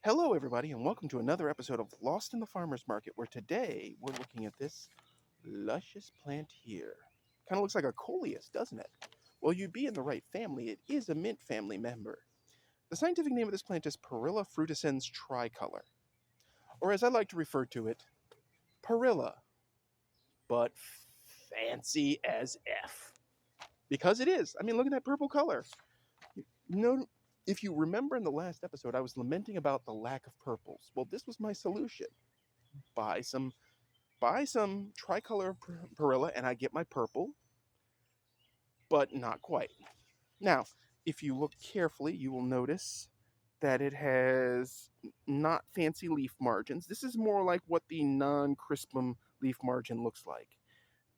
Hello, everybody, and welcome to another episode of Lost in the Farmer's Market, where today we're looking at this luscious plant here. Kind of looks like a coleus, doesn't it? Well, you'd be in the right family. It is a mint family member. The scientific name of this plant is Perilla frutiscens tricolor, or as I like to refer to it, Perilla, but fancy as F. Because it is. I mean, look at that purple color. No, if you remember in the last episode, I was lamenting about the lack of purples. Well, this was my solution. Buy some tricolor Perilla and I get my purple, but not quite. Now, if you look carefully, you will notice that it has not fancy leaf margins. This is more like what the non-crispum leaf margin looks like.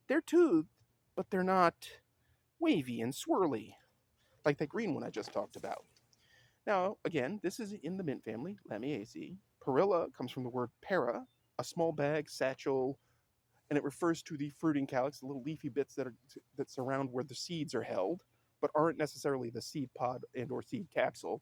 They're toothed, but they're not wavy and swirly like that green one I just talked about. Now, again, this is in the mint family, Lamiaceae. Perilla comes from the word para, a small bag, satchel, and it refers to the fruiting calyx, the little leafy bits that surround where the seeds are held, but aren't necessarily the seed pod and or seed capsule.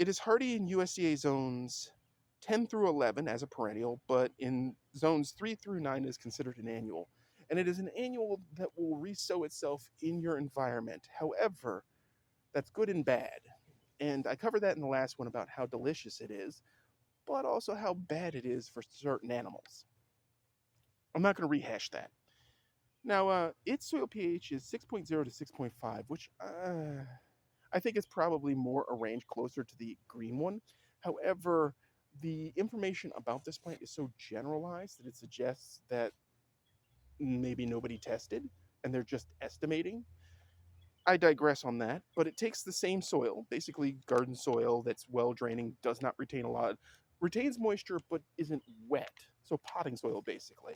It is hardy in USDA zones 10 through 11 as a perennial, but in zones 3 through 9 is considered an annual. And it is an annual that will resow itself in your environment. However, that's good and bad. And I covered that in the last one about how delicious it is, but also how bad it is for certain animals. I'm not going to rehash that. Now, its soil pH is 6.0 to 6.5, which I think is probably more a range closer to the green one. However, the information about this plant is so generalized that it suggests that maybe nobody tested and they're just estimating. I digress on that, but it takes the same soil, basically garden soil that's well draining, does not retain a lot, retains moisture but isn't wet, so potting soil basically.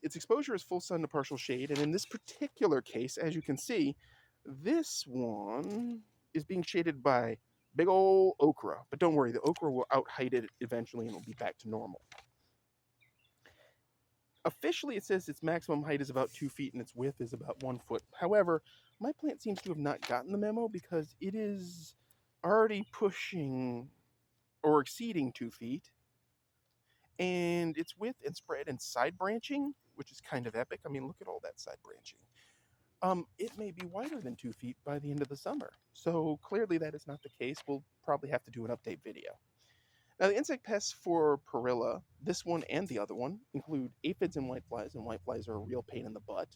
Its exposure is full sun to partial shade, and in this particular case, as you can see, this one is being shaded by big old okra. But don't worry, the okra will out-height it eventually and it'll be back to normal. Officially, it says its maximum height is about 2 feet and its width is about 1 foot. However, my plant seems to have not gotten the memo because it is already pushing or exceeding 2 feet. And its width and spread and side branching, which is kind of epic. I mean, look at all that side branching. It may be wider than 2 feet by the end of the summer. So clearly that is not the case. We'll probably have to do an update video. Now, the insect pests for Perilla, this one and the other one, include aphids and whiteflies are a real pain in the butt.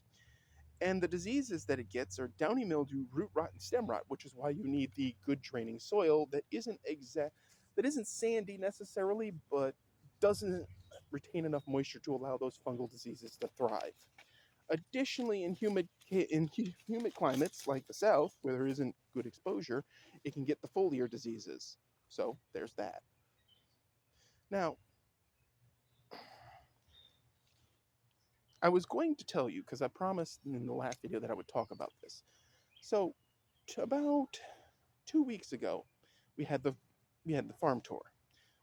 And the diseases that it gets are downy mildew, root rot, and stem rot, which is why you need the good draining soil that isn't sandy necessarily, but doesn't retain enough moisture to allow those fungal diseases to thrive. Additionally, in humid climates like the South, where there isn't good exposure, it can get the foliar diseases. So there's that. Now, I was going to tell you, because I promised in the last video that I would talk about this. So, about 2 weeks ago, we had the farm tour,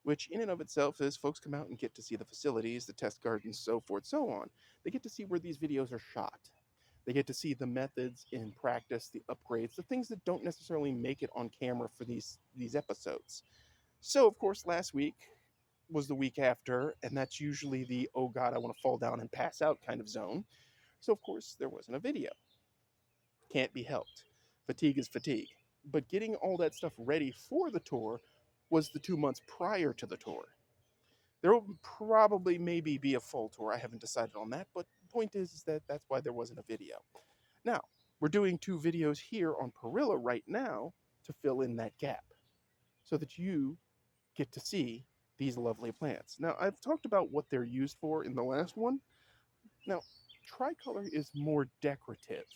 which in and of itself is folks come out and get to see the facilities, the test gardens, so forth, so on. They get to see where these videos are shot. They get to see the methods in practice, the upgrades, the things that don't necessarily make it on camera for these episodes. So, of course, last week was the week after, and that's usually the, oh God, I want to fall down and pass out kind of zone. So, of course, there wasn't a video. Can't be helped. Fatigue is fatigue. But getting all that stuff ready for the tour was the 2 months prior to the tour. There will probably maybe be a full tour. I haven't decided on that, but the point is that that's why there wasn't a video. Now, we're doing 2 videos here on Perilla right now to fill in that gap so that you get to see these lovely plants. Now, I've talked about what they're used for in the last one. Now, tricolor is more decorative.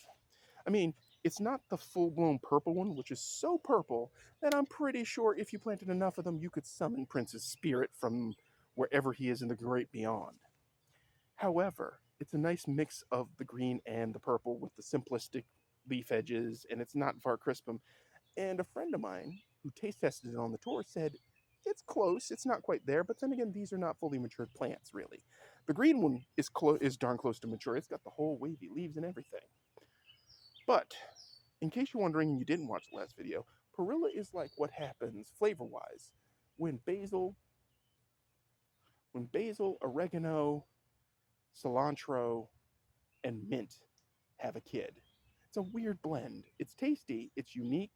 I mean, it's not the full-blown purple one, which is so purple that I'm pretty sure if you planted enough of them, you could summon Prince's spirit from wherever he is in the great beyond. However, it's a nice mix of the green and the purple with the simplistic leaf edges, and it's not var crispum. And a friend of mine who taste tested it on the tour said, it's close, it's not quite there, but then again, these are not fully matured plants, really. The green one is darn close to mature. It's got the whole wavy leaves and everything. But, in case you're wondering and you didn't watch the last video, Perilla is like what happens flavor wise when basil, oregano, cilantro, and mint have a kid. It's a weird blend. It's tasty, it's unique.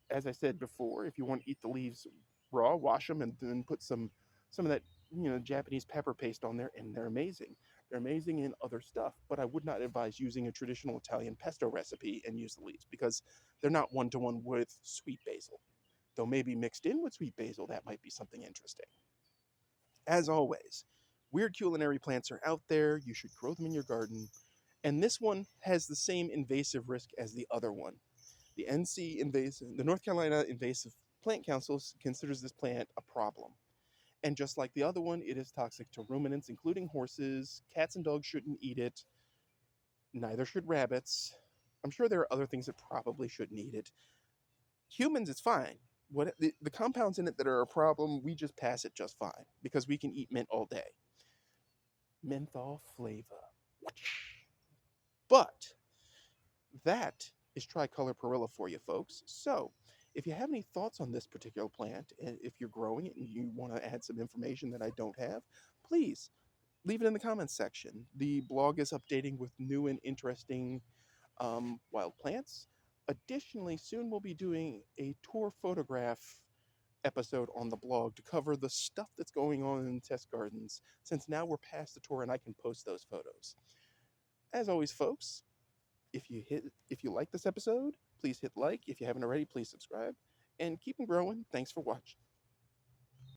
As I said before, if you want to eat the leaves raw, wash them and then put some of that Japanese pepper paste on there, and they're amazing. They're amazing in other stuff, but I would not advise using a traditional Italian pesto recipe and use the leaves because they're not one to one with sweet basil. Though maybe mixed in with sweet basil, that might be something interesting. As always, weird culinary plants are out there. You should grow them in your garden. And this one has the same invasive risk as the other one. The North Carolina Invasive Plant Council considers this plant a problem. And just like the other one, it is toxic to ruminants, including horses. Cats and dogs shouldn't eat it. Neither should rabbits. I'm sure there are other things that probably shouldn't eat it. Humans, it's fine. The compounds in it that are a problem, we just pass it just fine because we can eat mint all day. Menthol flavor. But that is Tricolor Perilla for you folks. So, if you have any thoughts on this particular plant, if you're growing it and you want to add some information that I don't have, please leave it in the comments section. The blog is updating with new and interesting wild plants. Additionally, soon we'll be doing a tour photograph episode on the blog to cover the stuff that's going on in test gardens, since now we're past the tour and I can post those photos. As always, folks, if you like this episode, please hit like. If you haven't already, please subscribe. And keep them growing. Thanks for watching.